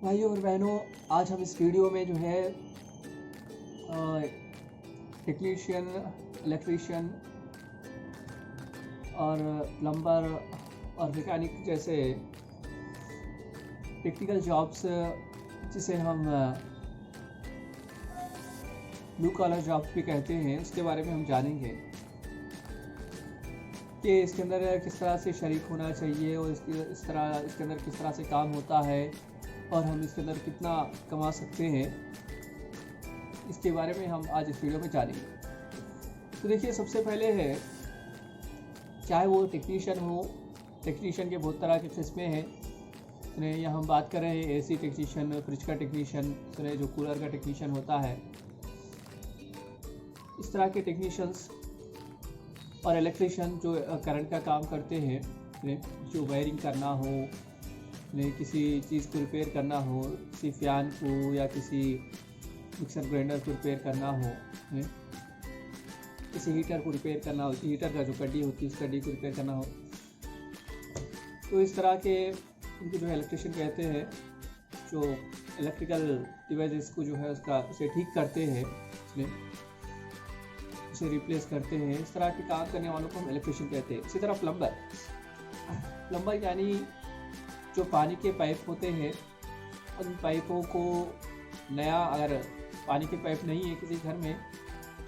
भाइयों और बहनों, आज हम इस वीडियो में जो है टेक्नीशियन, इलेक्ट्रीशियन और प्लम्बर और मैकेनिक जैसे टेक्निकल जॉब्स, जिसे हम ब्लू कॉलर जॉब्स भी कहते हैं, उसके बारे में हम जानेंगे कि इसके अंदर किस तरह से शरीक होना चाहिए और इसके अंदर किस तरह से काम होता है और हम इसके अंदर कितना कमा सकते हैं। इसके बारे में हम आज इस वीडियो में जानेंगे। तो देखिए, सबसे पहले है, चाहे वो टेक्नीशियन हो, टेक्नीशियन के बहुत तरह की किस्में हैं। सुने, यहाँ हम बात कर रहे हैं एसी टेक्नीशियन, फ्रिज का टेक्नीशियन, सुने जो कूलर का टेक्नीशियन होता है, इस तरह के टेक्नीशियंस और इलेक्ट्रीशियन जो करंट का काम करते हैं, जो वायरिंग करना हो, किसी चीज़ को रिपेयर करना हो, किसी फ़ैन को या किसी मिक्सर ग्राइंडर को रिपेयर करना हो, किसी हीटर को रिपेयर करना हो, हीटर का जो कड्डी होती है उस कड्डी को रिपेयर करना हो, तो इस तरह के उनको जो है इलेक्ट्रीशियन कहते हैं। जो इलेक्ट्रिकल डिवाइसेस को जो है उसे ठीक करते हैं, उसे रिप्लेस करते हैं, इस तरह के काम करने वालों को हम इलेक्ट्रीशियन कहते हैं। इसी तरह प्लम्बर यानी जो पानी के पाइप होते हैं, उन पाइपों को नया, अगर पानी के पाइप नहीं है किसी घर में,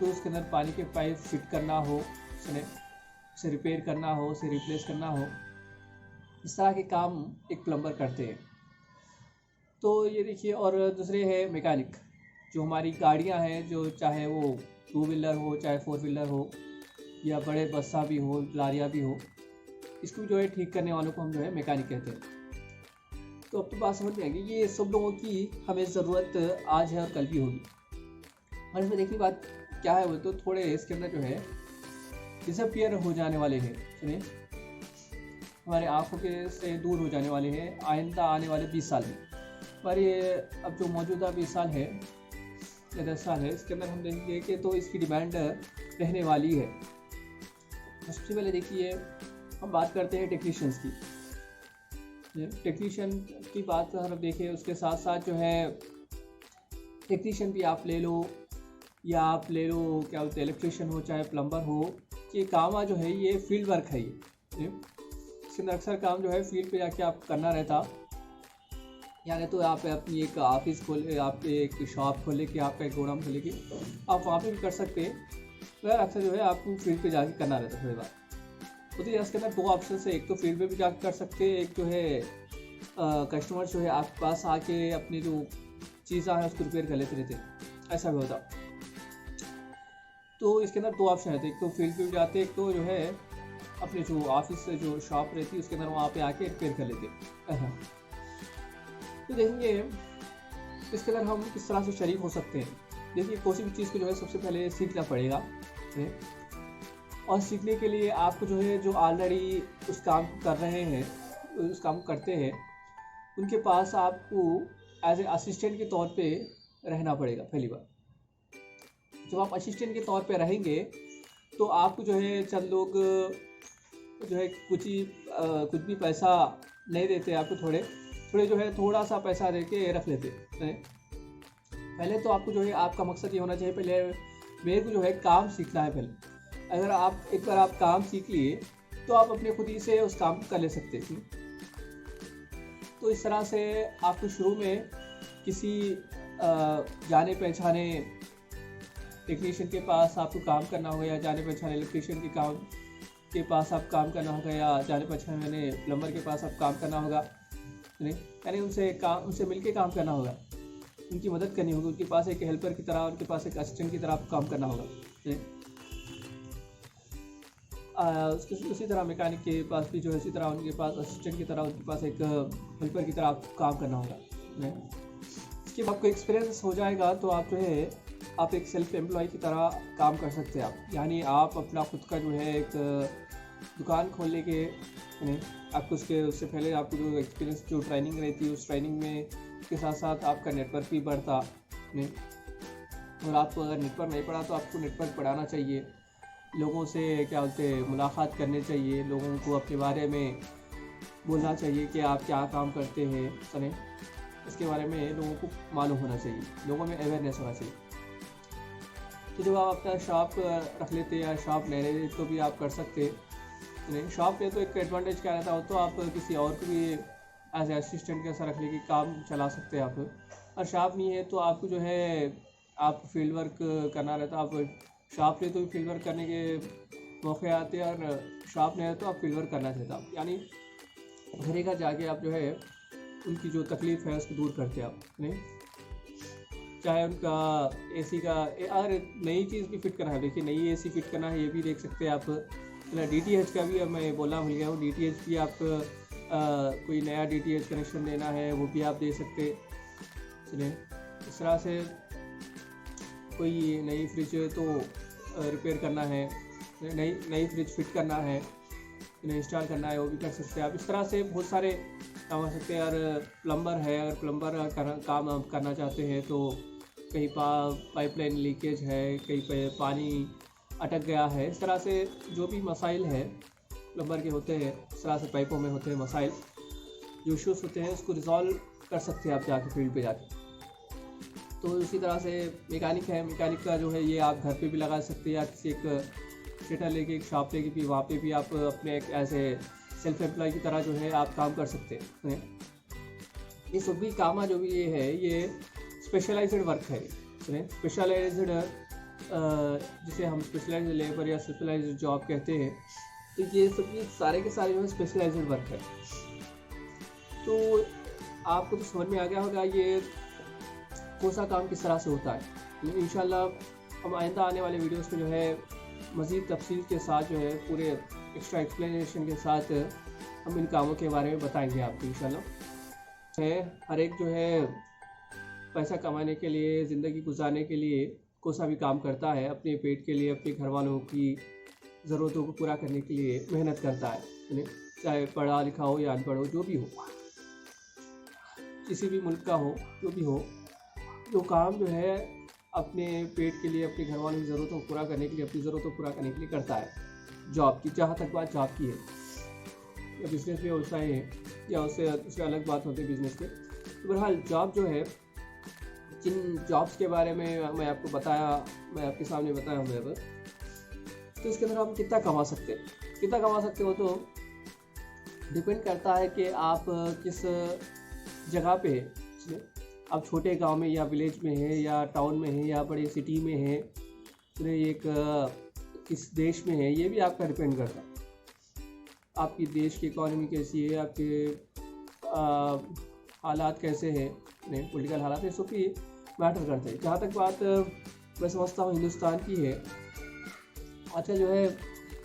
तो उसके अंदर पानी के पाइप फिट करना हो, उसे रिपेयर करना हो, उसे रिप्लेस करना हो, इस तरह के काम एक प्लम्बर करते हैं। तो ये देखिए, और दूसरे है मैकेनिक, जो हमारी गाड़ियां हैं, जो चाहे वो 2 व्हीलर हो, चाहे 4 व्हीलर हो, या बड़े बस्सा भी हो, लारियाँ भी हो, इसको जो है ठीक करने वालों को हम जो है मैकेनिक कहते हैं। तो अब तो बात समझ में आएगी, ये सब लोगों की हमें ज़रूरत आज है और कल भी होगी। और इसमें देखने बात क्या है, वो तो थोड़े इसके अंदर जो है डिसअपियर हो जाने वाले हैं। सुनिए, हमारे आँखों के से दूर हो जाने वाले हैं आइंदा आने वाले 20 साल में। पर ये अब जो मौजूदा 20 साल है या 10 साल है, इसके अंदर हम देखेंगे कि तो इसकी डिमांड रहने वाली है। सबसे पहले देखिए, हम बात करते हैं टेक्नीशियंस की। टेक्नीशियन की बात अगर देखें, उसके साथ साथ जो है टेक्नीशियन भी आप ले लो, या आप ले लो क्या बोलते हैं, इलेक्ट्रीशियन हो चाहे प्लम्बर हो, ये काम जो है ये फील्ड वर्क है। ये इसके अंदर अक्सर काम जो है फील्ड पे जाके आप करना रहता, यानी तो आप अपनी एक ऑफिस खोले, आप एक शॉप खोले कि आपका एक गोडाउन खोले कि आप वहाँ पे भी कर सकते हैं, मगर अक्सर जो है आपको फील्ड पे जाके करना रहता थोड़ी बात। तो इसके अंदर 2 ऑप्शन है, एक तो फील्ड पे भी जाकर कर सकते हैं, एक जो है कस्टमर जो है आपके पास आके अपनी जो चीज़ें हैं उसको रिपेयर कर लेते रहते, ऐसा भी होता। तो इसके अंदर 2 ऑप्शन रहते, एक तो फील्ड पे भी जाते, एक तो जो है अपने जो ऑफिस से जो शॉप रहती है उसके अंदर वहाँ पे आके रिपेयर कर लेते। तो देखेंगे इसके अंदर हम किस तरह से शरीक हो सकते हैं। देखिए, कोई भी चीज़ को जो है सबसे पहले सीखना पड़ेगा, और सीखने के लिए आपको जो है जो ऑलरेडी उस काम को कर रहे हैं, उस काम को करते हैं, उनके पास आपको एज ए असिस्टेंट के तौर पे रहना पड़ेगा। पहली बार, जब आप असिस्टेंट के तौर पे रहेंगे तो आपको जो है चंद लोग जो है कुछ भी पैसा नहीं देते, आपको थोड़े जो है थोड़ा सा पैसा दे के रख लेते हैं। पहले तो आपको जो है आपका मकसद ये होना चाहिए, पहले मेरे को जो है काम सीखना है। पहले अगर आप एक बार आप काम सीख लिए तो आप अपने खुद ही से उस काम को कर ले सकते हैं। तो इस तरह से आपको शुरू में किसी जाने पहचाने टेक्नीशियन के पास आपको काम करना होगा, या जाने पहचाने इलेक्ट्रीशियन के पास आप काम करना होगा, या जाने पहचाने प्लम्बर के पास आप काम करना होगा। यानी उनसे मिलके काम करना होगा, उनकी मदद करनी होगी, उनके पास एक हेल्पर की तरह, उनके पास एक असिस्टेंट की तरह आपको काम करना होगा। उसी तरह मैकेनिक के पास भी जो है इसी तरह उनके पास असिस्टेंट की तरह, उनके पास एक हेल्पर की तरह आपको काम करना होगा। इसके बाद आपको एक्सपीरियंस हो जाएगा तो आप जो है आप एक सेल्फ एम्प्लॉय की तरह काम कर सकते हैं। आप यानी आप अपना खुद का जो है एक दुकान खोलने के आपको उससे पहले आपको जो एक्सपीरियंस, जो ट्रेनिंग रहती है, उस ट्रेनिंग में उसके साथ साथ आपका नेटवर्क भी बढ़ता। और आपको अगर नेटवर्क नहीं पढ़ा तो आपको नेटवर्क पढ़ाना चाहिए, लोगों से क्या बोलते हैं मुलाकात करनी चाहिए, लोगों को अपने बारे में बोलना चाहिए कि आप क्या काम करते हैं। सुने, इसके बारे में लोगों को मालूम होना चाहिए, लोगों में अवेयरनेस होना चाहिए। तो जब आप अपना शॉप रख लेते या शॉप ले लेते तो भी आप कर सकते नहीं। शॉप में तो एक एडवांटेज क्या रहता हो, तो आप किसी और को भी एज ए असिस्टेंट कैसा रख लेके काम चला सकते हैं आप। और शॉप नहीं है तो आपको जो है आप फील्ड वर्क करना रहता है। आप शॉप ले तो भी फील्ड वर्क करने के मौके आते हैं, और शॉप नहीं है तो आप फील्ड वर्क करना चाहते हैं, यानी घर घर जाके आप जो है उनकी जो तकलीफ़ है उसको दूर करते हैं आप नहीं। चाहे उनका एसी का अगर नई चीज़ भी फिट करना है, देखिए नई एसी फिट करना है ये भी देख सकते हैं आप। DTH का भी अब मैं बोलना भूल गया हूँ, DTH भी आप कोई नया DTH कनेक्शन देना है वो भी आप दे सकते। चलिए इस तरह से कोई नई फ्रिज तो रिपेयर करना है, नई फ्रिज फिट करना है, इंस्टॉल करना है, वो भी कर सकते हैं आप। इस तरह से बहुत सारे काम हो सकते हैं। अगर प्लम्बर है, अगर प्लम्बर काम आप करना चाहते हैं तो कहीं पाइपलाइन लीकेज है, कहीं पे पानी अटक गया है, इस तरह से जो भी मसाइल है प्लम्बर के होते हैं, इस तरह से पाइपों में होते हैं मसाइल, जो इशूज़ होते हैं उसको रिजॉल्व कर सकते हैं आप जाके फील्ड पे जाके। तो इसी तरह से मैकेनिक है, मैकेनिक का जो है ये आप घर पे भी लगा सकते हैं, या किसी एक थिएटर लेके एक शॉप लेके भी वहाँ पे भी आप अपने एक एज ए सेल्फ एम्प्लॉय की तरह जो है आप काम कर सकते हैं। ये सब भी काम जो भी ये है ये स्पेशलाइज्ड वर्क है। स्पेशलाइज्ड जिसे हम स्पेशलाइज्ड लेबर या स्पेशलाइज्ड जॉब कहते हैं, तो ये सब सारे के सारे जो है स्पेशलाइज्ड वर्क है। तो आपको तो समझ में आ गया होगा ये कौन सा काम किस तरह से होता है। इंशाल्लाह हम आइंदा आने वाले वीडियोस में जो है मज़ीद तफसील के साथ जो है पूरे एक्स्ट्रा एक्सप्लेनेशन के साथ हम इन कामों के बारे में बताएंगे आपको इंशाल्लाह। है हर एक जो है पैसा कमाने के लिए, ज़िंदगी गुजारने के लिए कोई सा भी काम करता है, अपने पेट के लिए, अपने घर वालों की ज़रूरतों को पूरा करने के लिए मेहनत करता है, चाहे पढ़ा लिखा हो या अनपढ़ हो, जो भी हो, किसी भी मुल्क का हो, जो भी हो, जो काम जो है अपने पेट के लिए, अपने घर वालों की ज़रूरतों को पूरा करने के लिए, अपनी ज़रूरतों को पूरा करने के लिए करता है। जॉब की, जहाँ तक बात जॉब की है या बिज़नेस में व्यवसाय है या उससे अलग बात होती है बिज़नेस के। तो बहरहाल जॉब जो है, जिन जॉब्स के बारे में मैं आपको बताया, मैं आपके सामने बताया हूँ मैं, तो इसके अंदर आप कितना कमा सकते हो तो डिपेंड करता है कि आप किस जगह पे है। आप छोटे गांव में या विलेज में है या टाउन में है या बड़ी सिटी में है, एक किस देश में है, ये भी आपका डिपेंड करता है। आपकी देश की इकॉनमी कैसी है, आपके हालात कैसे हैं, पॉलिटिकल हालात, ये सब भी मैटर करते हैं। जहाँ तक बात मैं समझता हूँ हिंदुस्तान की है, अच्छा जो है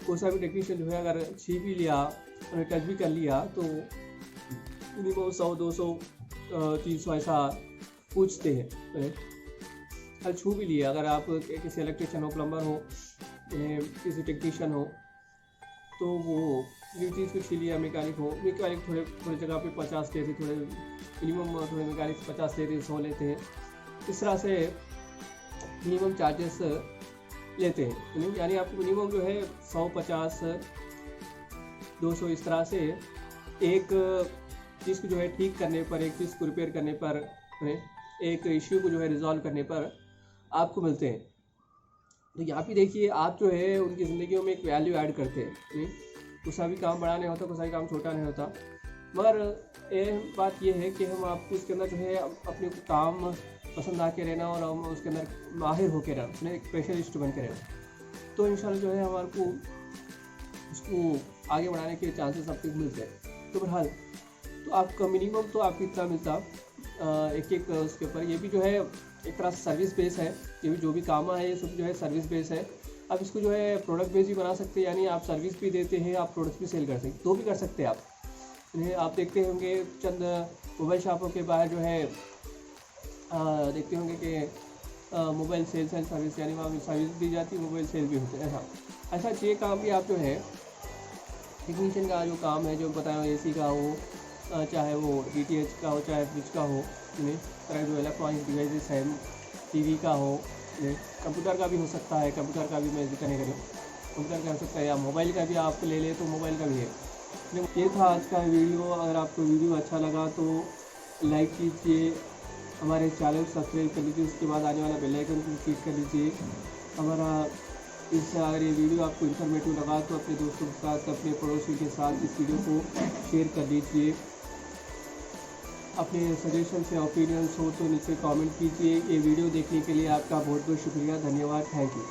कोई सा भी टेक्नीशियन जो है अगर छीन भी लिया और टच भी कर लिया तो मिनिमम 100, 200, 300 ऐसा पूछते हैं। अगर छू भी लिया, अगर आप किसी इलेक्ट्रिशियन हो, प्लम्बर हो, किसी टेक्नीशियन हो, तो वो जो चीज़ को छीन लिया, मैकेनिक थोड़े जगह पे 50 लेते, थोड़े मिनिमम थोड़े मैकेनिक 50 लेते, 100 लेते हैं। इस तरह से मिनिमम चार्जेस लेते हैं, यानी आपको मिनिमम जो है 100, 50, 200 इस तरह से एक चीज़ को जो है ठीक करने पर, एक चीज़ को रिपेयर करने पर, एक इश्यू को जो है रिजॉल्व करने पर आपको मिलते हैं। तो यहाँ पे देखिए आप जो है उनकी ज़िंदगियों में एक वैल्यू ऐड करते हैं। कुछ सा भी काम बड़ा नहीं होता, कुछ सा भी काम छोटा नहीं होता, मगर बात यह है कि हम आपको इसके अंदर जो है अपने काम पसंद आके रहना और हम उसके अंदर माहिर होकर रहना, उसमें एक स्पेशलिस्ट बन के रहना, तो इंशाल्लाह जो है हमारे को उसको आगे बढ़ाने के चांसेस आपको मिलते हैं। तो बहरहाल तो आपका मिनिमम तो आपको इतना मिलता एक उसके ऊपर। ये भी जो है एक तरह से सर्विस बेस है, ये भी जो भी काम है ये सब जो है सर्विस बेस है। आप इसको जो है प्रोडक्ट बेस भी बना सकते हैं, यानी आप सर्विस भी देते हैं, आप प्रोडक्ट भी सेल कर सकते हैं, तो भी कर सकते हैं आप। आप देखते होंगे चंद मोबाइल शॉपों के बाहर जो है देखते होंगे कि मोबाइल सेल्स एंड सर्विस, यानी वहाँ भी सर्विस दी जाती है, मोबाइल सेल भी होते हैं। ऐसा ये काम भी आप जो है टेक्नीशियन का जो काम है, जो बताया एसी का हो, चाहे वो DTH का हो, चाहे फ्रिज का हो, तरह जो इलेक्ट्रॉनिक डिवाइसेस है, TV का हो, कंप्यूटर का भी हो सकता है, कंप्यूटर का भी मैं जिक्र नहीं करूँ, कंप्यूटर का हो सकता है, या मोबाइल का भी आप ले लें तो मोबाइल का भी है। ये था आज का वीडियो। अगर आपको वीडियो अच्छा लगा तो लाइक कीजिए, हमारे चैनल सब्सक्राइब कर लीजिए, उसके बाद आने वाला बेल आइकन को क्लिक कर लीजिए। हमारा इससे अगर ये वीडियो आपको इन्फॉर्मेटिव लगा तो अपने दोस्तों के साथ, अपने पड़ोसियों के साथ इस वीडियो को शेयर कर लीजिए। अपने सजेशन या ओपिनियंस हो तो नीचे कमेंट कीजिए। ये वीडियो देखने के लिए आपका बहुत बहुत शुक्रिया, धन्यवाद, थैंक यू।